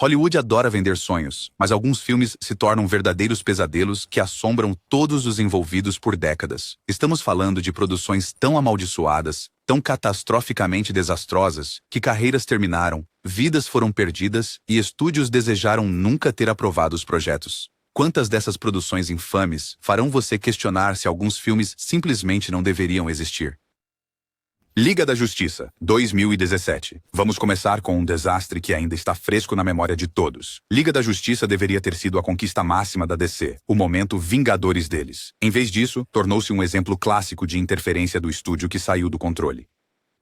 Hollywood adora vender sonhos, mas alguns filmes se tornam verdadeiros pesadelos que assombram todos os envolvidos por décadas. Estamos falando de produções tão amaldiçoadas, tão catastroficamente desastrosas, que carreiras terminaram, vidas foram perdidas e estúdios desejaram nunca ter aprovado os projetos. Quantas dessas produções infames farão você questionar se alguns filmes simplesmente não deveriam existir? Liga da Justiça, 2017. Vamos começar com um desastre que ainda está fresco na memória de todos. Liga da Justiça deveria ter sido a conquista máxima da DC, o momento Vingadores deles. Em vez disso, tornou-se um exemplo clássico de interferência do estúdio que saiu do controle.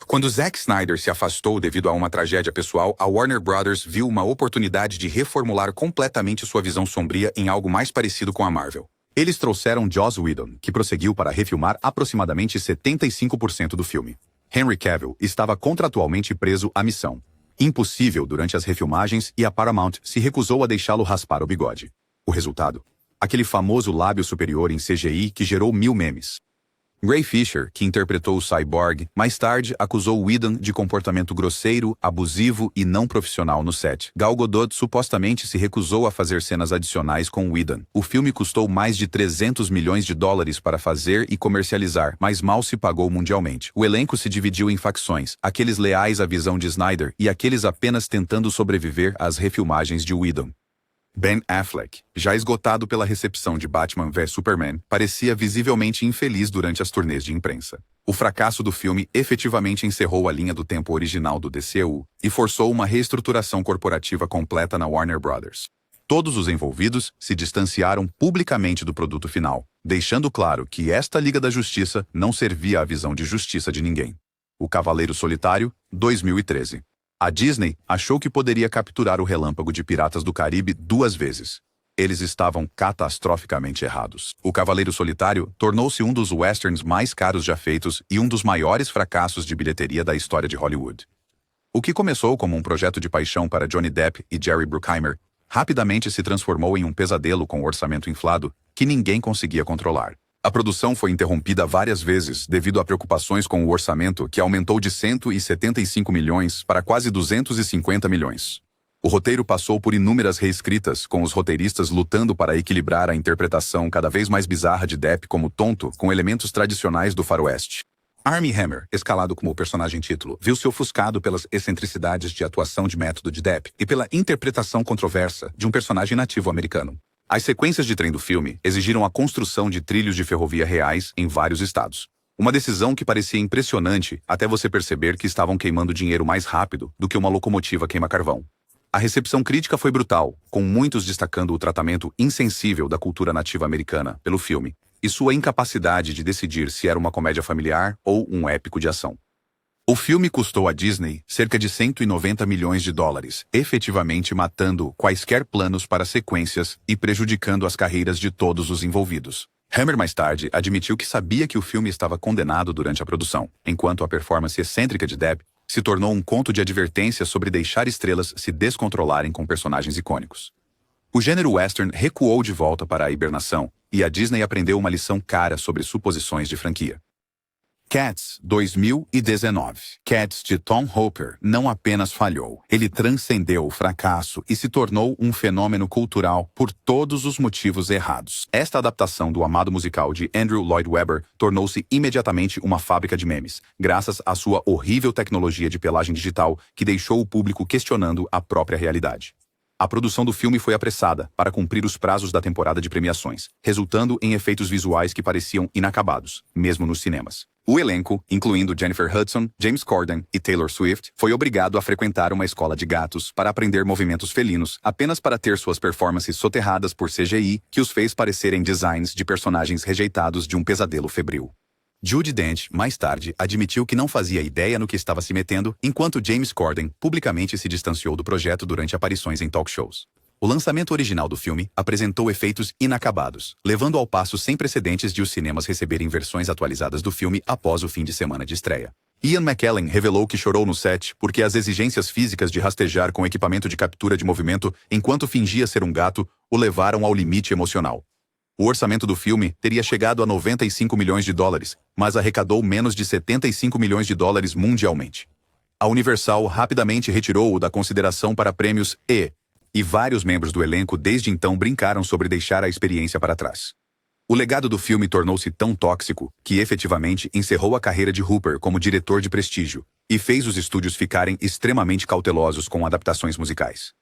Quando Zack Snyder se afastou devido a uma tragédia pessoal, a Warner Brothers viu uma oportunidade de reformular completamente sua visão sombria em algo mais parecido com a Marvel. Eles trouxeram Joss Whedon, que prosseguiu para refilmar aproximadamente 75% do filme. Henry Cavill estava contratualmente preso à missão impossível durante as refilmagens e a Paramount se recusou a deixá-lo raspar o bigode. O resultado? Aquele famoso lábio superior em CGI que gerou 1000 memes. Ray Fisher, que interpretou o Cyborg, mais tarde acusou Whedon de comportamento grosseiro, abusivo e não profissional no set. Gal Gadot supostamente se recusou a fazer cenas adicionais com Whedon. O filme custou mais de 300 milhões de dólares para fazer e comercializar, mas mal se pagou mundialmente. O elenco se dividiu em facções, aqueles leais à visão de Snyder e aqueles apenas tentando sobreviver às refilmagens de Whedon. Ben Affleck, já esgotado pela recepção de Batman v Superman, parecia visivelmente infeliz durante as turnês de imprensa. O fracasso do filme efetivamente encerrou a linha do tempo original do DCU e forçou uma reestruturação corporativa completa na Warner Brothers. Todos os envolvidos se distanciaram publicamente do produto final, deixando claro que esta Liga da Justiça não servia à visão de justiça de ninguém. O Cavaleiro Solitário, 2013. A Disney achou que poderia capturar o Relâmpago de Piratas do Caribe 2 vezes. Eles estavam catastroficamente errados. O Cavaleiro Solitário tornou-se um dos westerns mais caros já feitos e um dos maiores fracassos de bilheteria da história de Hollywood. O que começou como um projeto de paixão para Johnny Depp e Jerry Bruckheimer, rapidamente se transformou em um pesadelo com orçamento inflado que ninguém conseguia controlar. A produção foi interrompida várias vezes devido a preocupações com o orçamento que aumentou de 175 milhões para quase 250 milhões. O roteiro passou por inúmeras reescritas, com os roteiristas lutando para equilibrar a interpretação cada vez mais bizarra de Depp como tonto com elementos tradicionais do faroeste. Armie Hammer, escalado como o personagem título, viu-se ofuscado pelas excentricidades de atuação de método de Depp e pela interpretação controversa de um personagem nativo americano. As sequências de trem do filme exigiram a construção de trilhos de ferrovia reais em vários estados. Uma decisão que parecia impressionante até você perceber que estavam queimando dinheiro mais rápido do que uma locomotiva queima carvão. A recepção crítica foi brutal, com muitos destacando o tratamento insensível da cultura nativa americana pelo filme e sua incapacidade de decidir se era uma comédia familiar ou um épico de ação. O filme custou à Disney cerca de 190 milhões de dólares, efetivamente matando quaisquer planos para sequências e prejudicando as carreiras de todos os envolvidos. Hammer mais tarde admitiu que sabia que o filme estava condenado durante a produção, enquanto a performance excêntrica de Depp se tornou um conto de advertência sobre deixar estrelas se descontrolarem com personagens icônicos. O gênero western recuou de volta para a hibernação e a Disney aprendeu uma lição cara sobre suposições de franquia. Cats, 2019. Cats, de Tom Hopper, não apenas falhou, ele transcendeu o fracasso e se tornou um fenômeno cultural por todos os motivos errados. Esta adaptação do amado musical de Andrew Lloyd Webber tornou-se imediatamente uma fábrica de memes, graças à sua horrível tecnologia de pelagem digital que deixou o público questionando a própria realidade. A produção do filme foi apressada para cumprir os prazos da temporada de premiações, resultando em efeitos visuais que pareciam inacabados, mesmo nos cinemas. O elenco, incluindo Jennifer Hudson, James Corden e Taylor Swift, foi obrigado a frequentar uma escola de gatos para aprender movimentos felinos, apenas para ter suas performances soterradas por CGI que os fez parecerem designs de personagens rejeitados de um pesadelo febril. Judi Dench, mais tarde, admitiu que não fazia ideia no que estava se metendo, enquanto James Corden publicamente se distanciou do projeto durante aparições em talk shows. O lançamento original do filme apresentou efeitos inacabados, levando ao passo sem precedentes de os cinemas receberem versões atualizadas do filme após o fim de semana de estreia. Ian McKellen revelou que chorou no set porque as exigências físicas de rastejar com equipamento de captura de movimento enquanto fingia ser um gato o levaram ao limite emocional. O orçamento do filme teria chegado a 95 milhões de dólares, mas arrecadou menos de 75 milhões de dólares mundialmente. A Universal rapidamente retirou-o da consideração para prêmios e e vários membros do elenco desde então brincaram sobre deixar a experiência para trás. O legado do filme tornou-se tão tóxico que efetivamente encerrou a carreira de Hooper como diretor de prestígio e fez os estúdios ficarem extremamente cautelosos com adaptações musicais.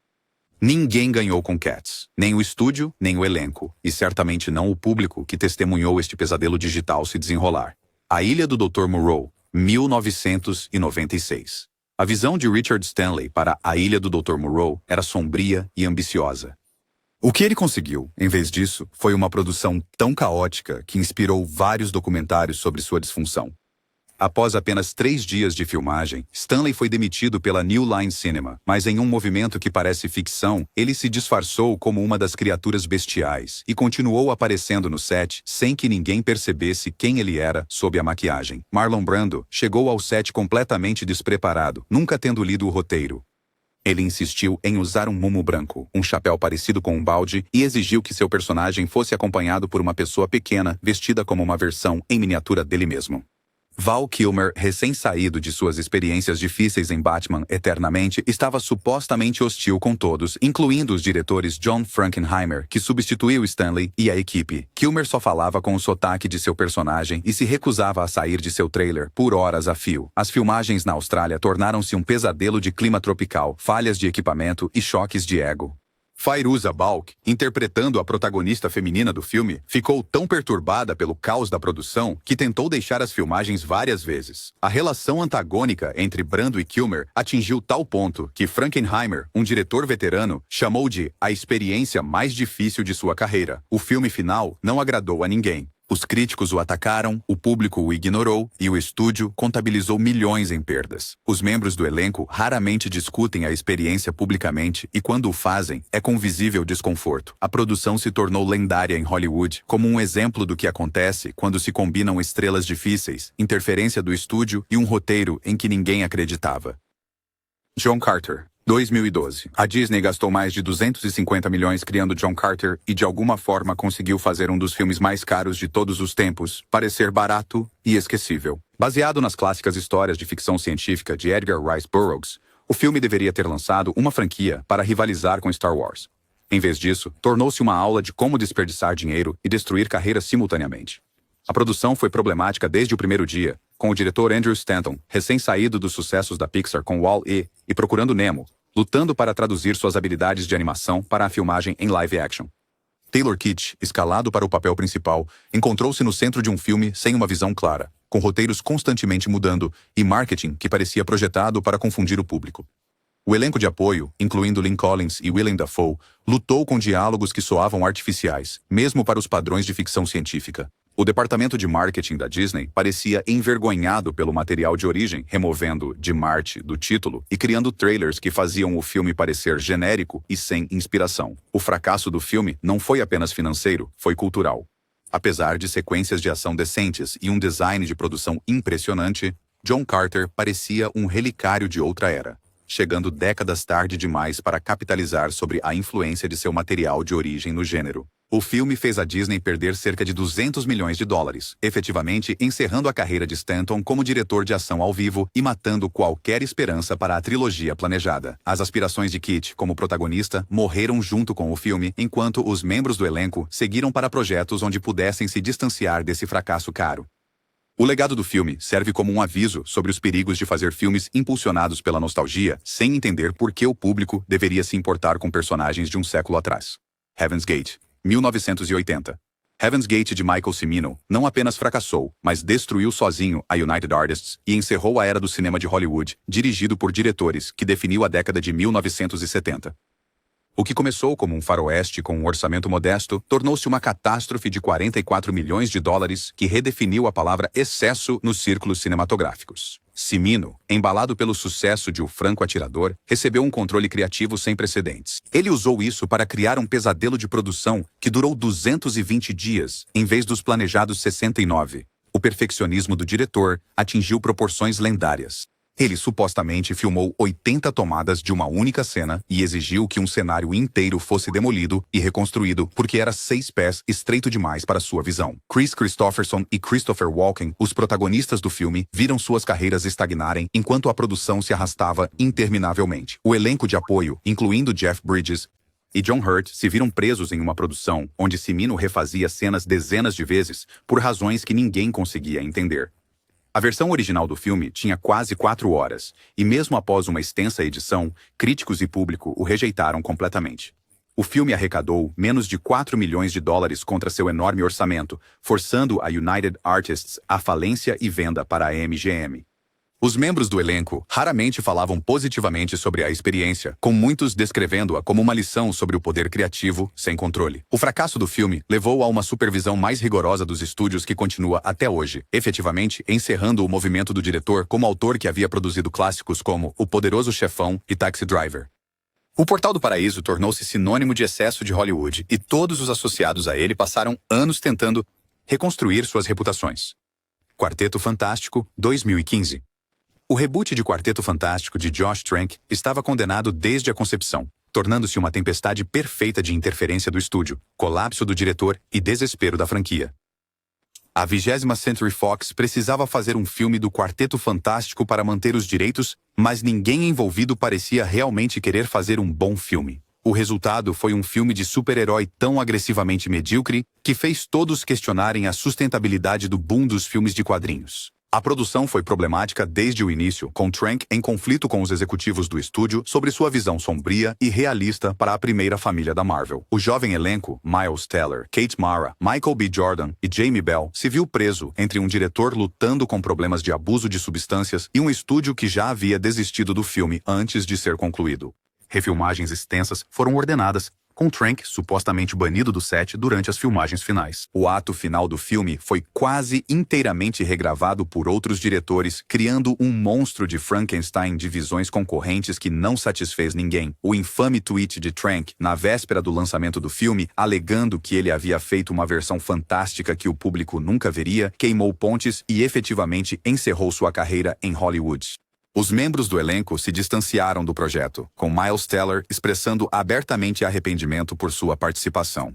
Ninguém ganhou com Cats, nem o estúdio, nem o elenco, e certamente não o público que testemunhou este pesadelo digital se desenrolar. A Ilha do Dr. Moreau, 1996. A visão de Richard Stanley para A Ilha do Dr. Moreau era sombria e ambiciosa. O que ele conseguiu, em vez disso, foi uma produção tão caótica que inspirou vários documentários sobre sua disfunção. Após apenas 3 dias de filmagem, Stanley foi demitido pela New Line Cinema, mas em um movimento que parece ficção, ele se disfarçou como uma das criaturas bestiais e continuou aparecendo no set sem que ninguém percebesse quem ele era sob a maquiagem. Marlon Brando chegou ao set completamente despreparado, nunca tendo lido o roteiro. Ele insistiu em usar um mumu branco, um chapéu parecido com um balde, e exigiu que seu personagem fosse acompanhado por uma pessoa pequena, vestida como uma versão em miniatura dele mesmo. Val Kilmer, recém-saído de suas experiências difíceis em Batman Eternamente, estava supostamente hostil com todos, incluindo os diretores John Frankenheimer, que substituiu Stanley, e a equipe. Kilmer só falava com o sotaque de seu personagem e se recusava a sair de seu trailer por horas a fio. As filmagens na Austrália tornaram-se um pesadelo de clima tropical, falhas de equipamento e choques de ego. Fairuza Balk, interpretando a protagonista feminina do filme, ficou tão perturbada pelo caos da produção que tentou deixar as filmagens várias vezes. A relação antagônica entre Brando e Kilmer atingiu tal ponto que Frankenheimer, um diretor veterano, chamou de a experiência mais difícil de sua carreira. O filme final não agradou a ninguém. Os críticos o atacaram, o público o ignorou e o estúdio contabilizou milhões em perdas. Os membros do elenco raramente discutem a experiência publicamente e quando o fazem, é com visível desconforto. A produção se tornou lendária em Hollywood como um exemplo do que acontece quando se combinam estrelas difíceis, interferência do estúdio e um roteiro em que ninguém acreditava. John Carter, 2012. A Disney gastou mais de 250 milhões criando John Carter e de alguma forma conseguiu fazer um dos filmes mais caros de todos os tempos parecer barato e esquecível. Baseado nas clássicas histórias de ficção científica de Edgar Rice Burroughs, o filme deveria ter lançado uma franquia para rivalizar com Star Wars. Em vez disso, tornou-se uma aula de como desperdiçar dinheiro e destruir carreiras simultaneamente. A produção foi problemática desde o primeiro dia, com o diretor Andrew Stanton, recém-saído dos sucessos da Pixar com Wall-E e Procurando Nemo, lutando para traduzir suas habilidades de animação para a filmagem em live action. Taylor Kitsch, escalado para o papel principal, encontrou-se no centro de um filme sem uma visão clara, com roteiros constantemente mudando e marketing que parecia projetado para confundir o público. O elenco de apoio, incluindo Lynn Collins e Willem Dafoe, lutou com diálogos que soavam artificiais, mesmo para os padrões de ficção científica. O departamento de marketing da Disney parecia envergonhado pelo material de origem, removendo de Marte do título e criando trailers que faziam o filme parecer genérico e sem inspiração. O fracasso do filme não foi apenas financeiro, foi cultural. Apesar de sequências de ação decentes e um design de produção impressionante, John Carter parecia um relicário de outra era, chegando décadas tarde demais para capitalizar sobre a influência de seu material de origem no gênero. O filme fez a Disney perder cerca de 200 milhões de dólares, efetivamente encerrando a carreira de Stanton como diretor de ação ao vivo e matando qualquer esperança para a trilogia planejada. As aspirações de Kitsch como protagonista morreram junto com o filme, enquanto os membros do elenco seguiram para projetos onde pudessem se distanciar desse fracasso caro. O legado do filme serve como um aviso sobre os perigos de fazer filmes impulsionados pela nostalgia sem entender por que o público deveria se importar com personagens de um século atrás. Heaven's Gate, 1980. Heaven's Gate de Michael Cimino não apenas fracassou, mas destruiu sozinho a United Artists e encerrou a era do cinema de Hollywood, dirigido por diretores que definiu a década de 1970. O que começou como um faroeste com um orçamento modesto, tornou-se uma catástrofe de 44 milhões de dólares que redefiniu a palavra excesso nos círculos cinematográficos. Cimino, embalado pelo sucesso de O Franco Atirador, recebeu um controle criativo sem precedentes. Ele usou isso para criar um pesadelo de produção que durou 220 dias, em vez dos planejados 69. O perfeccionismo do diretor atingiu proporções lendárias. Ele supostamente filmou 80 tomadas de uma única cena e exigiu que um cenário inteiro fosse demolido e reconstruído porque era 6 pés estreito demais para sua visão. Kris Kristofferson e Christopher Walken, os protagonistas do filme, viram suas carreiras estagnarem enquanto a produção se arrastava interminavelmente. O elenco de apoio, incluindo Jeff Bridges, e John Hurt se viram presos em uma produção onde Cimino refazia cenas dezenas de vezes por razões que ninguém conseguia entender. A versão original do filme tinha quase 4 horas, e mesmo após uma extensa edição, críticos e público o rejeitaram completamente. O filme arrecadou menos de 4 milhões de dólares contra seu enorme orçamento, forçando a United Artists à falência e venda para a MGM. Os membros do elenco raramente falavam positivamente sobre a experiência, com muitos descrevendo-a como uma lição sobre o poder criativo sem controle. O fracasso do filme levou a uma supervisão mais rigorosa dos estúdios que continua até hoje, efetivamente encerrando o movimento do diretor como autor que havia produzido clássicos como O Poderoso Chefão e Taxi Driver. O Portal do Paraíso tornou-se sinônimo de excesso de Hollywood e todos os associados a ele passaram anos tentando reconstruir suas reputações. Quarteto Fantástico, 2015. O reboot de Quarteto Fantástico de Josh Trank estava condenado desde a concepção, tornando-se uma tempestade perfeita de interferência do estúdio, colapso do diretor e desespero da franquia. A 20ª Century Fox precisava fazer um filme do Quarteto Fantástico para manter os direitos, mas ninguém envolvido parecia realmente querer fazer um bom filme. O resultado foi um filme de super-herói tão agressivamente medíocre que fez todos questionarem a sustentabilidade do boom dos filmes de quadrinhos. A produção foi problemática desde o início, com Trank em conflito com os executivos do estúdio sobre sua visão sombria e realista para a primeira família da Marvel. O jovem elenco, Miles Teller, Kate Mara, Michael B. Jordan e Jamie Bell, se viu preso entre um diretor lutando com problemas de abuso de substâncias e um estúdio que já havia desistido do filme antes de ser concluído. Refilmagens extensas foram ordenadas, com Trank supostamente banido do set durante as filmagens finais. O ato final do filme foi quase inteiramente regravado por outros diretores, criando um monstro de Frankenstein de visões concorrentes que não satisfez ninguém. O infame tweet de Trank, na véspera do lançamento do filme, alegando que ele havia feito uma versão fantástica que o público nunca veria, queimou pontes e efetivamente encerrou sua carreira em Hollywood. Os membros do elenco se distanciaram do projeto, com Miles Teller expressando abertamente arrependimento por sua participação.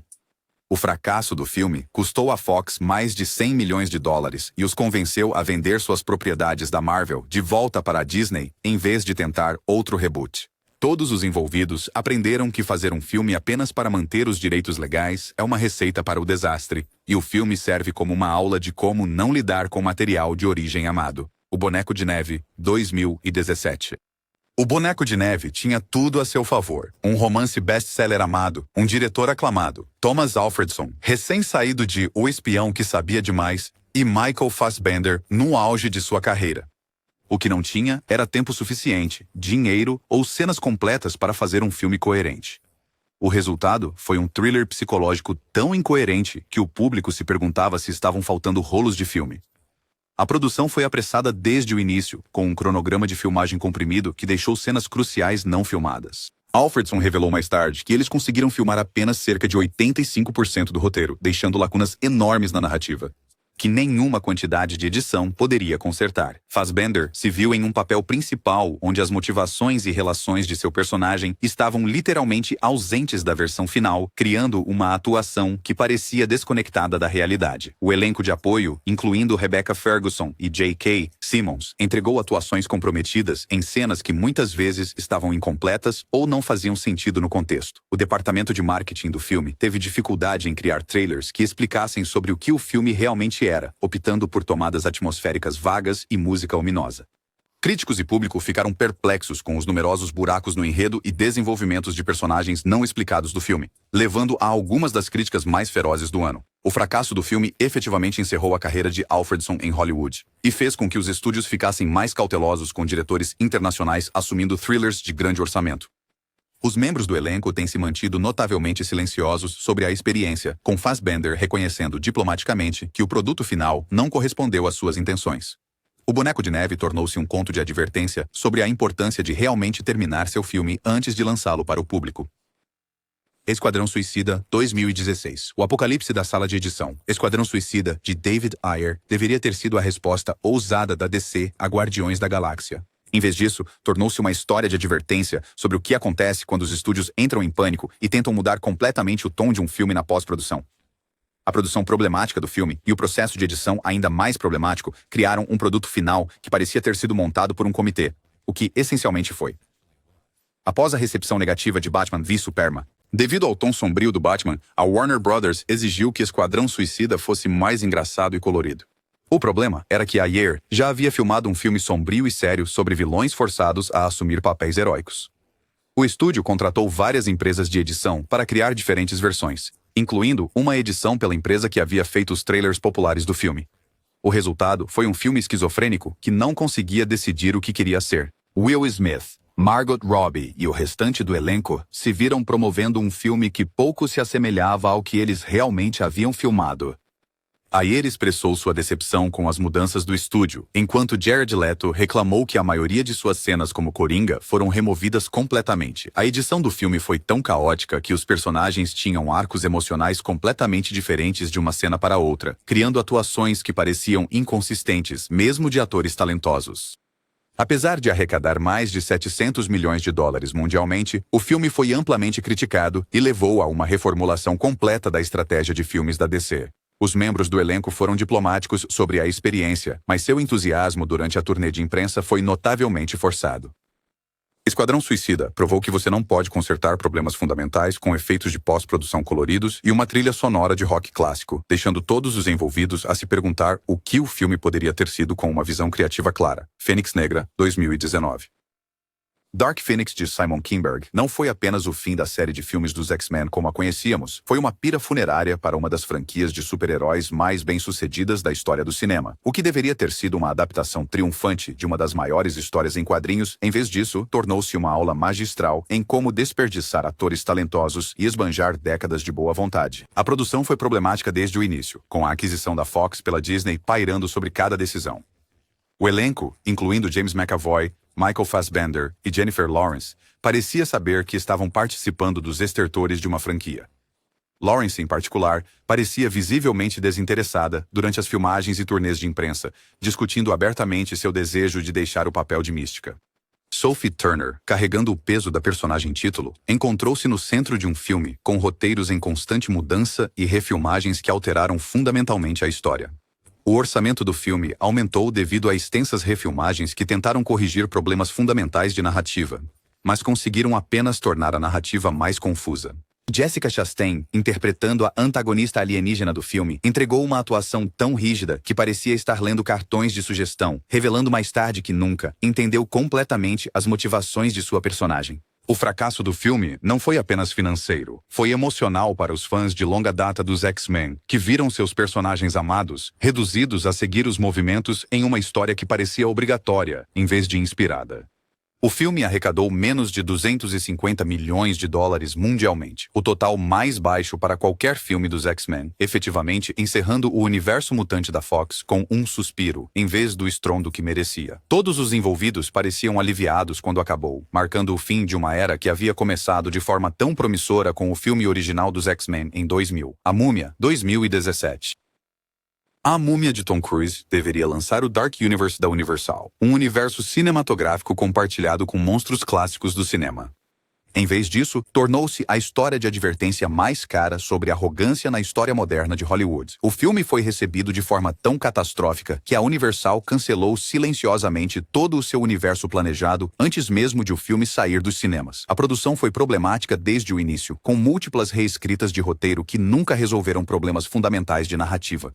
O fracasso do filme custou à Fox mais de 100 milhões de dólares e os convenceu a vender suas propriedades da Marvel de volta para a Disney em vez de tentar outro reboot. Todos os envolvidos aprenderam que fazer um filme apenas para manter os direitos legais é uma receita para o desastre, e o filme serve como uma aula de como não lidar com material de origem amado. O Boneco de Neve, 2017. O Boneco de Neve tinha tudo a seu favor. Um romance best-seller amado, um diretor aclamado, Thomas Alfredson, recém-saído de O Espião que Sabia Demais, e Michael Fassbender no auge de sua carreira. O que não tinha era tempo suficiente, dinheiro ou cenas completas para fazer um filme coerente. O resultado foi um thriller psicológico tão incoerente que o público se perguntava se estavam faltando rolos de filme. A produção foi apressada desde o início, com um cronograma de filmagem comprimido que deixou cenas cruciais não filmadas. Alfredson revelou mais tarde que eles conseguiram filmar apenas cerca de 85% do roteiro, deixando lacunas enormes na narrativa, que nenhuma quantidade de edição poderia consertar. Fassbender se viu em um papel principal onde as motivações e relações de seu personagem estavam literalmente ausentes da versão final, criando uma atuação que parecia desconectada da realidade. O elenco de apoio, incluindo Rebecca Ferguson e J.K. Simmons, entregou atuações comprometidas em cenas que muitas vezes estavam incompletas ou não faziam sentido no contexto. O departamento de marketing do filme teve dificuldade em criar trailers que explicassem sobre o que o filme realmente era, optando por tomadas atmosféricas vagas e música ominosa. Críticos e público ficaram perplexos com os numerosos buracos no enredo e desenvolvimentos de personagens não explicados do filme, levando a algumas das críticas mais ferozes do ano. O fracasso do filme efetivamente encerrou a carreira de Alfredson em Hollywood e fez com que os estúdios ficassem mais cautelosos com diretores internacionais assumindo thrillers de grande orçamento. Os membros do elenco têm se mantido notavelmente silenciosos sobre a experiência, com Fassbender reconhecendo diplomaticamente que o produto final não correspondeu às suas intenções. O Boneco de Neve tornou-se um conto de advertência sobre a importância de realmente terminar seu filme antes de lançá-lo para o público. Esquadrão Suicida, 2016. O apocalipse da sala de edição. Esquadrão Suicida, de David Ayer, deveria ter sido a resposta ousada da DC a Guardiões da Galáxia. Em vez disso, tornou-se uma história de advertência sobre o que acontece quando os estúdios entram em pânico e tentam mudar completamente o tom de um filme na pós-produção. A produção problemática do filme e o processo de edição ainda mais problemático criaram um produto final que parecia ter sido montado por um comitê, o que essencialmente foi. Após a recepção negativa de Batman v Superman, Devido ao tom sombrio do Batman, a Warner Brothers exigiu que Esquadrão Suicida fosse mais engraçado e colorido. O problema era que Ayer já havia filmado um filme sombrio e sério sobre vilões forçados a assumir papéis heróicos. O estúdio contratou várias empresas de edição para criar diferentes versões, incluindo uma edição pela empresa que havia feito os trailers populares do filme. O resultado foi um filme esquizofrênico que não conseguia decidir o que queria ser. Will Smith, Margot Robbie e o restante do elenco se viram promovendo um filme que pouco se assemelhava ao que eles realmente haviam filmado. Ayer expressou sua decepção com as mudanças do estúdio, enquanto Jared Leto reclamou que a maioria de suas cenas como Coringa foram removidas completamente. A edição do filme foi tão caótica que os personagens tinham arcos emocionais completamente diferentes de uma cena para outra, criando atuações que pareciam inconsistentes, mesmo de atores talentosos. Apesar de arrecadar mais de 700 milhões de dólares mundialmente, o filme foi amplamente criticado e levou a uma reformulação completa da estratégia de filmes da DC. Os membros do elenco foram diplomáticos sobre a experiência, mas seu entusiasmo durante a turnê de imprensa foi notavelmente forçado. Esquadrão Suicida provou que você não pode consertar problemas fundamentais com efeitos de pós-produção coloridos e uma trilha sonora de rock clássico, deixando todos os envolvidos a se perguntar o que o filme poderia ter sido com uma visão criativa clara. Fênix Negra, 2019. Dark Phoenix de Simon Kinberg não foi apenas o fim da série de filmes dos X-Men como a conhecíamos, foi uma pira funerária para uma das franquias de super-heróis mais bem-sucedidas da história do cinema. O que deveria ter sido uma adaptação triunfante de uma das maiores histórias em quadrinhos, em vez disso, tornou-se uma aula magistral em como desperdiçar atores talentosos e esbanjar décadas de boa vontade. A produção foi problemática desde o início, com a aquisição da Fox pela Disney pairando sobre cada decisão. O elenco, incluindo James McAvoy, Michael Fassbender e Jennifer Lawrence, parecia saber que estavam participando dos estertores de uma franquia. Lawrence, em particular, parecia visivelmente desinteressada durante as filmagens e turnês de imprensa, discutindo abertamente seu desejo de deixar o papel de mística. Sophie Turner, carregando o peso da personagem título, encontrou-se no centro de um filme com roteiros em constante mudança e refilmagens que alteraram fundamentalmente a história. O orçamento do filme aumentou devido a extensas refilmagens que tentaram corrigir problemas fundamentais de narrativa, mas conseguiram apenas tornar a narrativa mais confusa. Jessica Chastain, interpretando a antagonista alienígena do filme, entregou uma atuação tão rígida que parecia estar lendo cartões de sugestão, revelando mais tarde que nunca entendeu completamente as motivações de sua personagem. O fracasso do filme não foi apenas financeiro, foi emocional para os fãs de longa data dos X-Men, que viram seus personagens amados reduzidos a seguir os movimentos em uma história que parecia obrigatória, em vez de inspirada. O filme arrecadou menos de 250 milhões de dólares mundialmente, o total mais baixo para qualquer filme dos X-Men, efetivamente encerrando o universo mutante da Fox com um suspiro, em vez do estrondo que merecia. Todos os envolvidos pareciam aliviados quando acabou, marcando o fim de uma era que havia começado de forma tão promissora com o filme original dos X-Men em 2000, A Múmia, 2017. A Múmia de Tom Cruise deveria lançar o Dark Universe da Universal, um universo cinematográfico compartilhado com monstros clássicos do cinema. Em vez disso, tornou-se a história de advertência mais cara sobre arrogância na história moderna de Hollywood. O filme foi recebido de forma tão catastrófica que a Universal cancelou silenciosamente todo o seu universo planejado antes mesmo de o filme sair dos cinemas. A produção foi problemática desde o início, com múltiplas reescritas de roteiro que nunca resolveram problemas fundamentais de narrativa.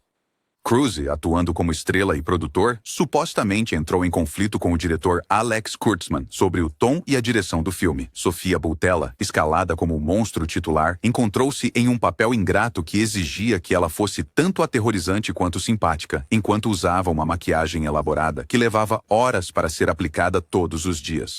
Cruise, atuando como estrela e produtor, supostamente entrou em conflito com o diretor Alex Kurtzman sobre o tom e a direção do filme. Sofia Boutella, escalada como o monstro titular, encontrou-se em um papel ingrato que exigia que ela fosse tanto aterrorizante quanto simpática, enquanto usava uma maquiagem elaborada que levava horas para ser aplicada todos os dias.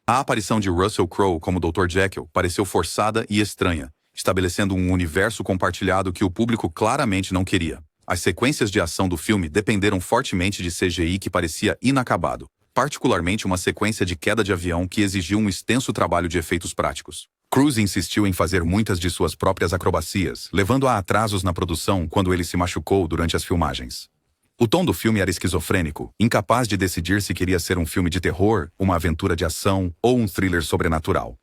A aparição de Russell Crowe como Dr. Jekyll pareceu forçada e estranha, estabelecendo um universo compartilhado que o público claramente não queria. As sequências de ação do filme dependeram fortemente de CGI que parecia inacabado, particularmente uma sequência de queda de avião que exigiu um extenso trabalho de efeitos práticos. Cruise insistiu em fazer muitas de suas próprias acrobacias, levando a atrasos na produção quando ele se machucou durante as filmagens. O tom do filme era esquizofrênico, incapaz de decidir se queria ser um filme de terror, uma aventura de ação ou um thriller sobrenatural.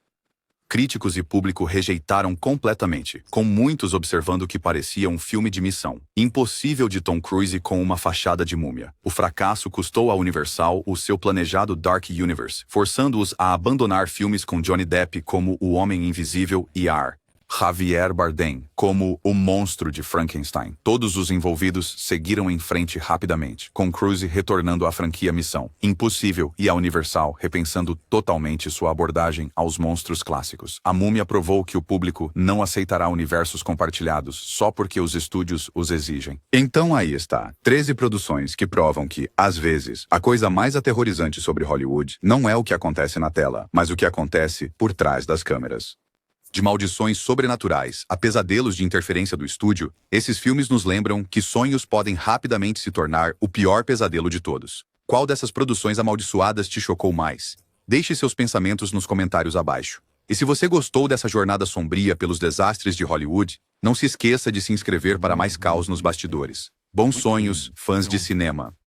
Críticos e público rejeitaram completamente, com muitos observando que parecia um filme de missão impossível de Tom Cruise com uma fachada de múmia. O fracasso custou à Universal o seu planejado Dark Universe, forçando-os a abandonar filmes com Johnny Depp como O Homem Invisível e R. Javier Bardem como o monstro de Frankenstein. Todos os envolvidos seguiram em frente rapidamente, com Cruise retornando à franquia Missão Impossível e a Universal repensando totalmente sua abordagem aos monstros clássicos. A Múmia provou que o público não aceitará universos compartilhados só porque os estúdios os exigem. Então aí está, 13 produções que provam que, às vezes, a coisa mais aterrorizante sobre Hollywood não é o que acontece na tela, mas o que acontece por trás das câmeras. De maldições sobrenaturais a pesadelos de interferência do estúdio, esses filmes nos lembram que sonhos podem rapidamente se tornar o pior pesadelo de todos. Qual dessas produções amaldiçoadas te chocou mais? Deixe seus pensamentos nos comentários abaixo. E se você gostou dessa jornada sombria pelos desastres de Hollywood, não se esqueça de se inscrever para mais caos nos bastidores. Bons sonhos, fãs de cinema!